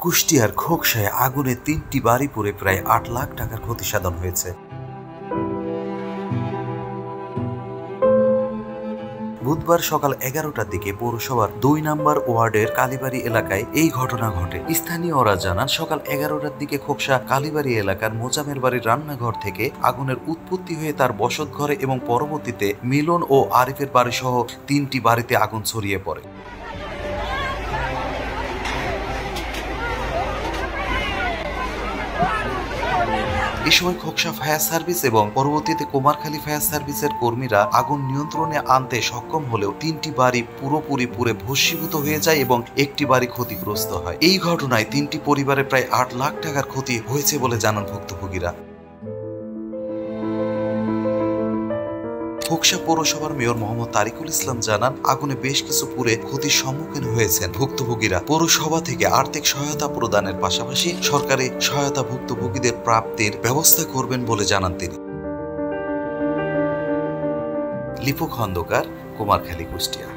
কুষ্টিয়ার খোকসায় আগুনে ৩টি বাড়ি পুড়ে প্রায় ৮ লাখ টাকার ক্ষতিসাধন হয়েছে। বুধবার সকাল ১১টার দিকে পৌরসভার ২ নম্বর ওয়ার্ডের কালীবাড়ি এলাকায় এই ঘটনা ঘটে। স্থানীয়রা জানান, সকাল ১১টার দিকে খোকসা কালীবাড়ি এলাকার মোজামের বাড়ির রান্নাঘর থেকে আগুনের উৎপত্তি হয়ে তার বসত ঘরে এবং পরবর্তীতে মিলন ও আরিফের বাড়ি সহ ৩টি বাড়িতে আগুন ছড়িয়ে পড়ে। এ সময় খোকসা ফায়ার সার্ভিস এবং পরবর্তীতে কুমারখালী ফায়ার সার্ভিসের কর্মীরা আগুন নিয়ন্ত্রণে আনতে সক্ষম হলেও ৩টি বাড়ি পুরোপুরি পুড়ে ভস্মীভূত হয়ে যায় এবং একটি বাড়ি ক্ষতিগ্রস্ত হয়। এই ঘটনায় ৩টি পরিবারে প্রায় ৮ লাখ টাকার ক্ষতি হয়েছে বলে জানান ভুক্তভোগীরা। খোকসা পৌরসভার মেয়র মোহাম্মদ তারিকুল ইসলাম জানান, আগুনে বেশ কিছু পুড়ে ক্ষতির সম্মুখীন হয়েছেন ভুক্তভোগীরা। পৌরসভা থেকে আর্থিক সহায়তা প্রদানের পাশাপাশি সরকারি সহায়তা ভুক্তভোগীদের প্রাপ্তির ব্যবস্থা করবেন বলে জানান তিনি। লিপু খন্দকার, কুমারখালী, কুষ্টিয়া।